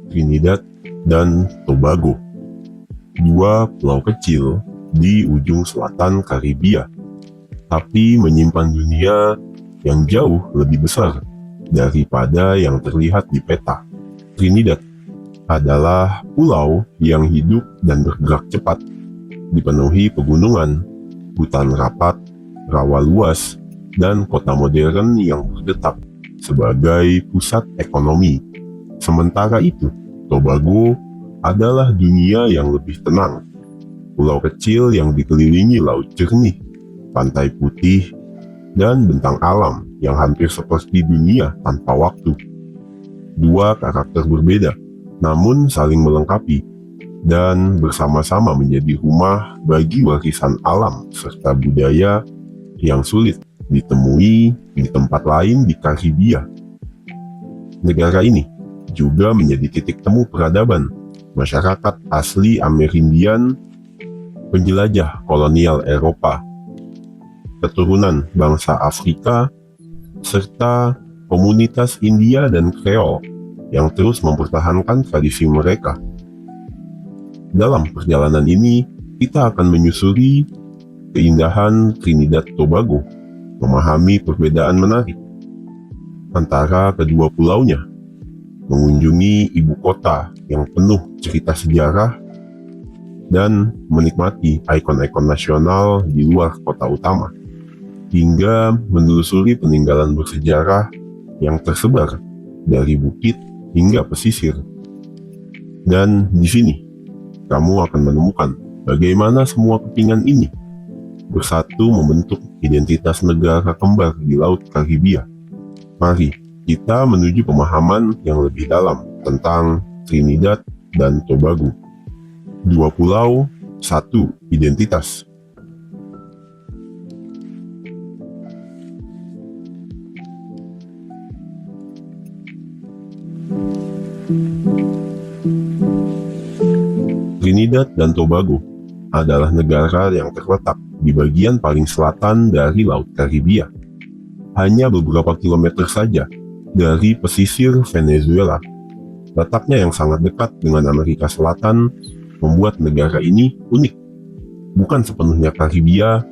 Trinidad dan Tobago, dua pulau kecil di ujung selatan Karibia, tapi menyimpan dunia yang jauh lebih besar daripada yang terlihat di peta. Trinidad adalah pulau yang hidup dan bergerak cepat, dipenuhi pegunungan, hutan rapat, rawa luas, dan kota modern yang berdetak sebagai pusat ekonomi. Sementara itu, Tobago adalah dunia yang lebih tenang. Pulau kecil yang dikelilingi laut jernih, pantai putih, dan bentang alam yang hampir seperti dunia tanpa waktu. Dua karakter berbeda, namun saling melengkapi, dan bersama-sama menjadi rumah bagi warisan alam serta budaya yang sulit ditemui di tempat lain di Karibia. Negara ini juga menjadi titik temu peradaban masyarakat asli Amerindian, penjelajah kolonial Eropa, keturunan bangsa Afrika, serta komunitas India dan Kreol yang terus mempertahankan tradisi mereka. Dalam perjalanan ini, kita akan menyusuri keindahan Trinidad Tobago, memahami perbedaan menarik antara kedua pulaunya, mengunjungi ibu kota yang penuh cerita sejarah, dan menikmati ikon-ikon nasional di luar kota utama, hingga menelusuri peninggalan bersejarah yang tersebar dari bukit hingga pesisir. Dan di sini, kamu akan menemukan bagaimana semua kepingan ini bersatu membentuk identitas negara kembar di Laut Karibia. Mari kita menuju pemahaman yang lebih dalam tentang Trinidad dan Tobago. Dua pulau, satu identitas. Trinidad dan Tobago adalah negara yang terletak di bagian paling selatan dari Laut Karibia, hanya beberapa kilometer saja dari pesisir Venezuela. Letaknya yang sangat dekat dengan Amerika Selatan membuat negara ini unik. Bukan sepenuhnya Karibia,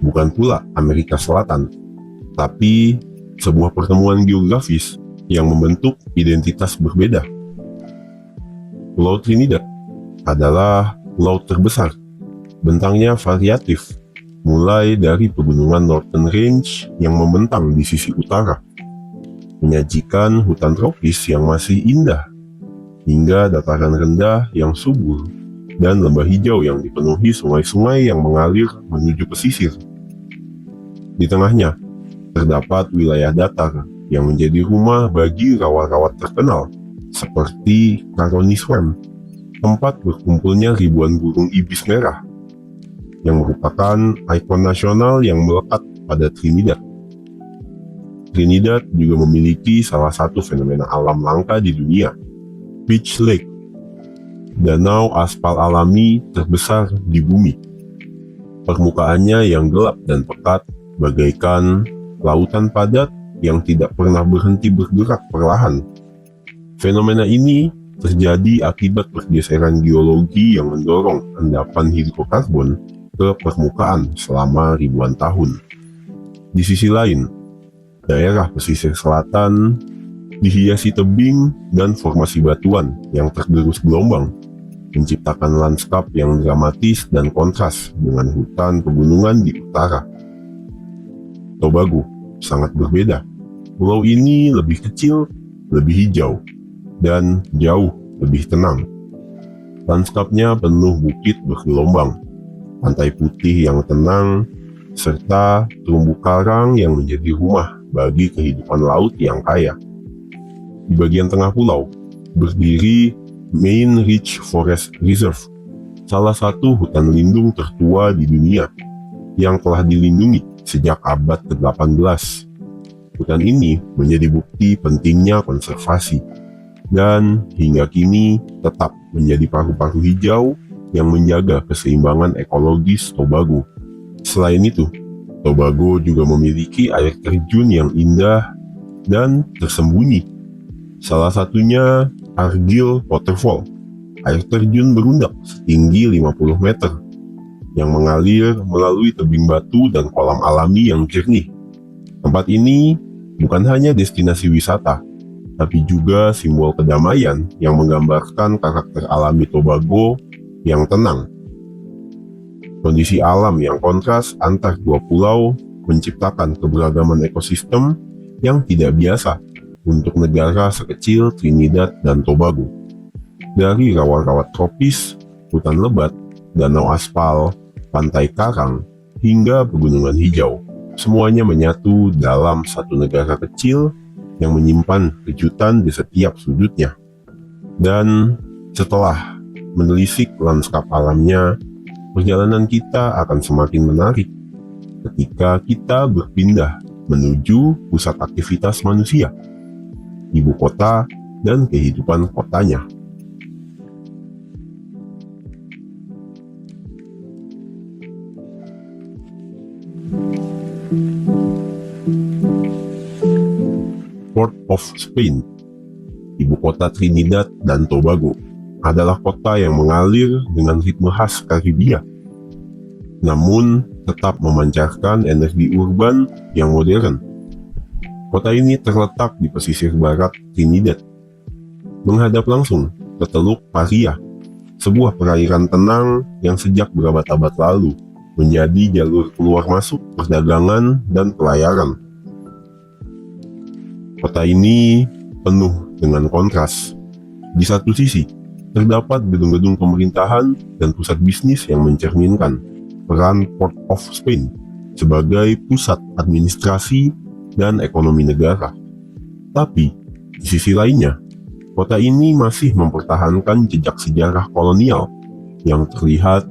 bukan pula Amerika Selatan, tapi sebuah pertemuan geografis yang membentuk identitas berbeda. Pulau Trinidad adalah pulau terbesar. Bentangnya variatif, mulai dari pegunungan Northern Range yang membentang di sisi utara, menyajikan hutan tropis yang masih indah, hingga dataran rendah yang subur, dan lembah hijau yang dipenuhi sungai-sungai yang mengalir menuju pesisir. Di tengahnya, terdapat wilayah datar yang menjadi rumah bagi rawa-rawa terkenal, seperti Caroni Swamp, tempat berkumpulnya ribuan burung ibis merah, yang merupakan ikon nasional yang melekat pada Trinidad. Trinidad juga memiliki salah satu fenomena alam langka di dunia, Beach Lake, danau aspal alami terbesar di bumi. Permukaannya yang gelap dan pekat bagaikan lautan padat yang tidak pernah berhenti bergerak perlahan. Fenomena ini terjadi akibat pergeseran geologi yang mendorong endapan hidrokarbon ke permukaan selama ribuan tahun. Di sisi lain, daerah pesisir selatan dihiasi tebing dan formasi batuan yang tergerus gelombang, menciptakan lanskap yang dramatis dan kontras dengan hutan pegunungan di utara. Tobago sangat berbeda. Pulau ini lebih kecil, lebih hijau, dan jauh lebih tenang. Lanskapnya penuh bukit bergelombang, pantai putih yang tenang, serta terumbu karang yang menjadi rumah bagi kehidupan laut yang kaya. Di bagian tengah pulau, berdiri Main Reach Forest Reserve, salah satu hutan lindung tertua di dunia, yang telah dilindungi sejak abad ke-18. Hutan ini menjadi bukti pentingnya konservasi, dan hingga kini tetap menjadi paru-paru hijau yang menjaga keseimbangan ekologis Tobago. Selain itu, Tobago juga memiliki air terjun yang indah dan tersembunyi. Salah satunya Argyle Waterfall, air terjun berundak setinggi 50 meter yang mengalir melalui tebing batu dan kolam alami yang jernih. Tempat ini bukan hanya destinasi wisata, tapi juga simbol kedamaian yang menggambarkan karakter alami Tobago yang tenang. Kondisi alam yang kontras antar dua pulau menciptakan keberagaman ekosistem yang tidak biasa untuk negara sekecil Trinidad dan Tobago. Dari rawa-rawa tropis, hutan lebat, danau aspal, pantai karang, hingga pegunungan hijau, semuanya menyatu dalam satu negara kecil yang menyimpan kejutan di setiap sudutnya. Dan setelah menelisik lanskap alamnya, perjalanan kita akan semakin menarik ketika kita berpindah menuju pusat aktivitas manusia, ibu kota dan kehidupan kotanya. Port of Spain, ibu kota Trinidad dan Tobago, adalah kota yang mengalir dengan ritme khas Karibia, namun tetap memancarkan energi urban yang modern. Kota ini terletak di pesisir barat Trinidad, menghadap langsung ke Teluk Paria, sebuah perairan tenang yang sejak berabad-abad lalu menjadi jalur keluar masuk perdagangan dan pelayaran. Kota ini penuh dengan kontras. Di satu sisi, terdapat gedung-gedung pemerintahan dan pusat bisnis yang mencerminkan peran Port of Spain sebagai pusat administrasi dan ekonomi negara. Tapi, di sisi lainnya, kota ini masih mempertahankan jejak sejarah kolonial yang terlihat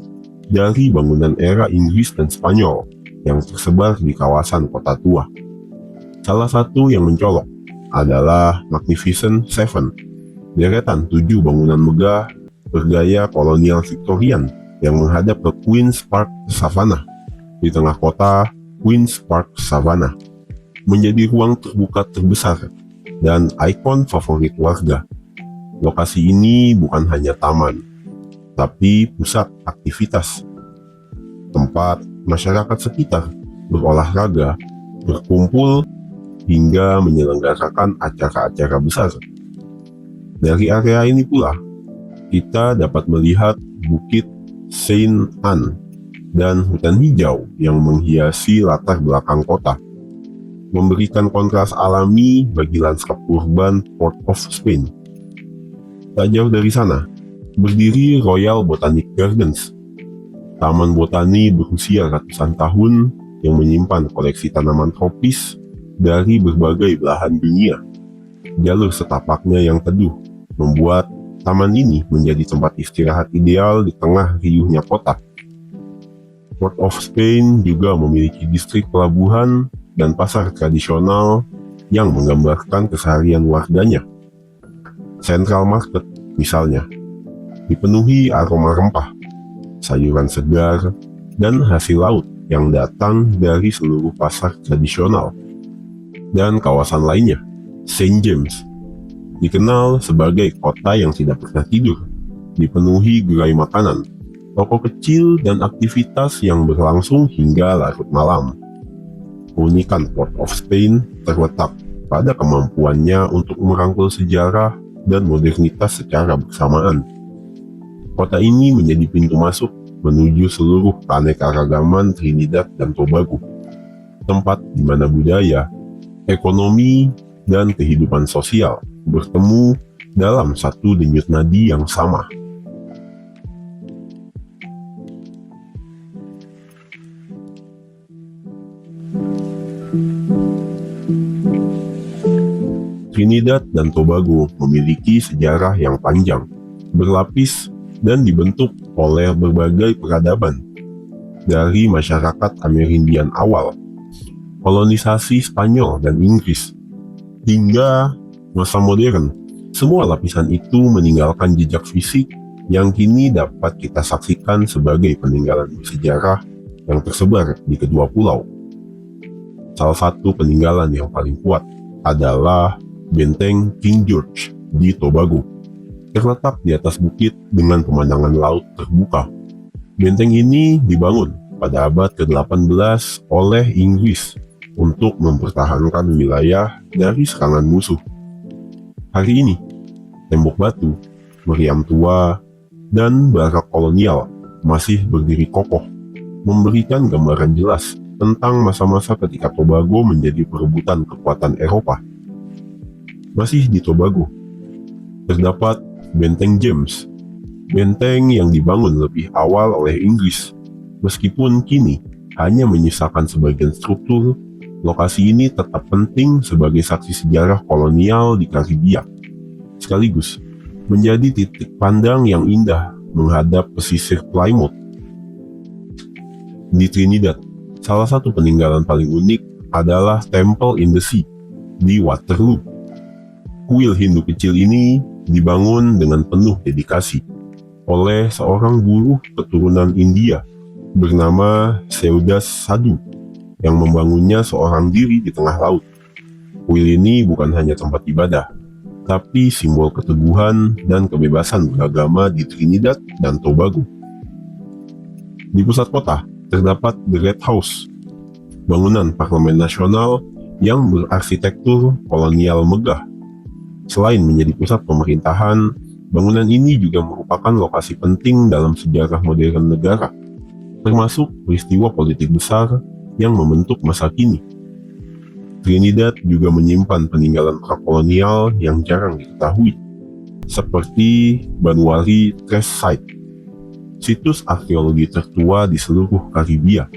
dari bangunan era Inggris dan Spanyol yang tersebar di kawasan kota tua. Salah satu yang mencolok adalah Magnificent Seven, deretan 7 bangunan megah bergaya kolonial Victorian yang menghadap ke Queen's Park Savannah. Di tengah kota, Queen's Park Savannah menjadi ruang terbuka terbesar dan ikon favorit warga. Lokasi ini bukan hanya taman, tapi pusat aktivitas, tempat masyarakat sekitar berolahraga, berkumpul, hingga menyelenggarakan acara-acara besar. Dari area ini pula, kita dapat melihat Bukit Saint Anne dan hutan hijau yang menghiasi latar belakang kota, memberikan kontras alami bagi lanskap urban Port of Spain. Tak jauh dari sana, berdiri Royal Botanic Gardens, taman botani berusia ratusan tahun yang menyimpan koleksi tanaman tropis dari berbagai belahan dunia. Jalur setapaknya yang teduh membuat taman ini menjadi tempat istirahat ideal di tengah riuhnya kota. Port of Spain juga memiliki distrik pelabuhan dan pasar tradisional yang menggambarkan keseharian warganya. Central Market, misalnya, dipenuhi aroma rempah, sayuran segar, dan hasil laut yang datang dari seluruh pasar tradisional. Dan kawasan lainnya, St. James, dikenal sebagai kota yang tidak pernah tidur, dipenuhi gerai makanan, toko kecil, dan aktivitas yang berlangsung hingga larut malam. Keunikan Port of Spain terletak pada kemampuannya untuk merangkul sejarah dan modernitas secara bersamaan. Kota ini menjadi pintu masuk menuju seluruh keanekaragaman Trinidad dan Tobago, tempat di mana budaya, ekonomi, dan kehidupan sosial bertemu dalam satu denyut nadi yang sama. Trinidad dan Tobago memiliki sejarah yang panjang, berlapis, dan dibentuk oleh berbagai peradaban. Dari masyarakat Amerindian awal, kolonisasi Spanyol dan Inggris, hingga masa modern, semua lapisan itu meninggalkan jejak fisik yang kini dapat kita saksikan sebagai peninggalan bersejarah yang tersebar di kedua pulau. Salah satu peninggalan yang paling kuat adalah Benteng King George di Tobago, Terletak di atas bukit dengan pemandangan laut terbuka. Benteng ini dibangun pada abad ke-18 oleh Inggris untuk mempertahankan wilayah dari serangan musuh. Hari ini, tembok batu, meriam tua, dan barak kolonial masih berdiri kokoh, memberikan gambaran jelas tentang masa-masa ketika Tobago menjadi perebutan kekuatan Eropa. Masih di Tobago, terdapat Benteng James, benteng yang dibangun lebih awal oleh Inggris. Meskipun kini hanya menyisakan sebagian struktur, lokasi ini tetap penting sebagai saksi sejarah kolonial di Karibia, sekaligus menjadi titik pandang yang indah menghadap pesisir Plymouth. Di Trinidad, salah satu peninggalan paling unik adalah Temple in the Sea di Waterloo. Kuil Hindu kecil ini dibangun dengan penuh dedikasi oleh seorang buruh keturunan India bernama Seudas Sadhu yang membangunnya seorang diri di tengah laut. Kuil ini bukan hanya tempat ibadah, tapi simbol keteguhan dan kebebasan beragama di Trinidad dan Tobago. Di pusat kota terdapat The Red House, bangunan parlemen nasional yang berarsitektur kolonial megah. Selain menjadi pusat pemerintahan, bangunan ini juga merupakan lokasi penting dalam sejarah modern negara, termasuk peristiwa politik besar yang membentuk masa kini. Trinidad juga menyimpan peninggalan prakolonial yang jarang diketahui, seperti Banuari Trace Site, situs arkeologi tertua di seluruh Karibia.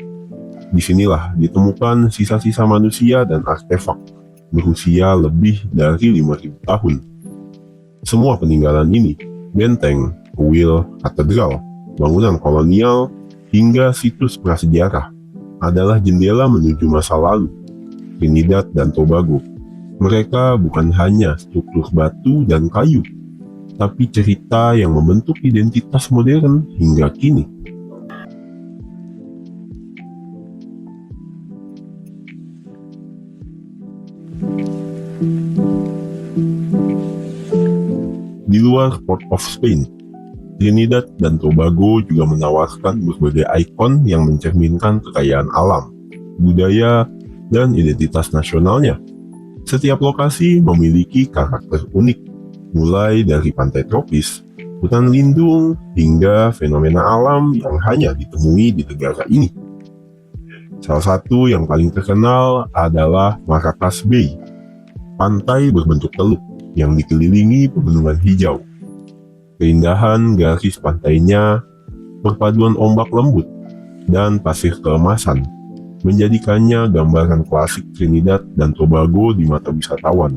Disinilah ditemukan sisa-sisa manusia dan artefak berusia lebih dari 5.000 tahun. Semua peninggalan ini, benteng, kuil, katedral, bangunan kolonial, hingga situs prasejarah, adalah jendela menuju masa lalu Trinidad dan Tobago. Mereka bukan hanya struktur batu dan kayu, tapi cerita yang membentuk identitas modern hingga kini. Di luar Port of Spain, Trinidad dan Tobago juga menawarkan berbagai ikon yang mencerminkan kekayaan alam, budaya, dan identitas nasionalnya. Setiap lokasi memiliki karakter unik, mulai dari pantai tropis, hutan lindung, hingga fenomena alam yang hanya ditemui di negara ini. Salah satu yang paling terkenal adalah Maracas Bay, pantai berbentuk teluk yang dikelilingi pegunungan hijau. Keindahan garis pantainya, perpaduan ombak lembut, dan pasir keemasan menjadikannya gambaran klasik Trinidad dan Tobago di mata wisatawan.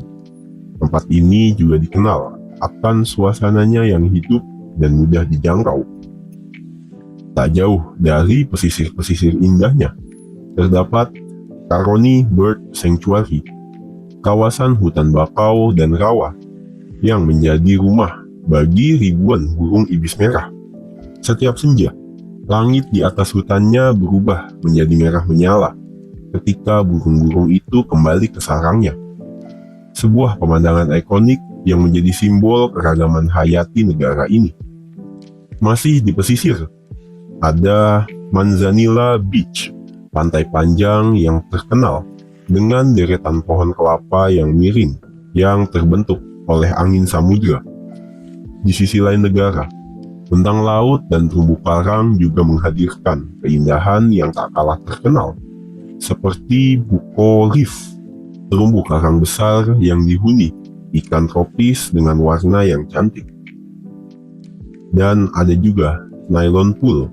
Tempat ini juga dikenal akan suasananya yang hidup dan mudah dijangkau. Tak jauh dari pesisir-pesisir indahnya, terdapat Caroni Bird Sanctuary, kawasan hutan bakau dan rawa yang menjadi rumah bagi ribuan burung ibis merah. Setiap senja, langit di atas hutannya berubah menjadi merah menyala ketika burung-burung itu kembali ke sarangnya. Sebuah pemandangan ikonik yang menjadi simbol keragaman hayati negara ini. Masih di pesisir, ada Manzanilla Beach, pantai panjang yang terkenal dengan deretan pohon kelapa yang miring yang terbentuk oleh angin samudra. Di sisi lain negara, bentang laut dan terumbu karang juga menghadirkan keindahan yang tak kalah terkenal, seperti Buko Reef, terumbu karang besar yang dihuni ikan tropis dengan warna yang cantik. Dan ada juga Nylon Pool,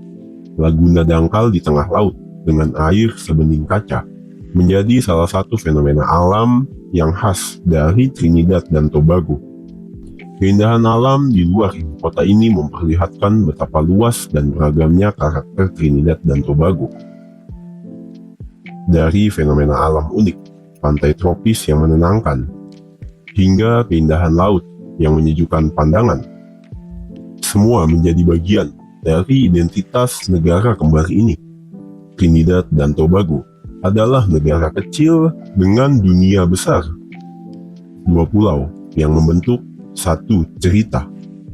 laguna dangkal di tengah laut dengan air sebening kaca, menjadi salah satu fenomena alam yang khas dari Trinidad dan Tobago. Keindahan alam di luar ibu kota ini memperlihatkan betapa luas dan beragamnya karakter Trinidad dan Tobago. Dari fenomena alam unik, pantai tropis yang menenangkan, hingga keindahan laut yang menyejukkan pandangan, semua menjadi bagian dari identitas negara kembar ini. Trinidad dan Tobago adalah negara kecil dengan dunia besar. Dua pulau yang membentuk satu cerita.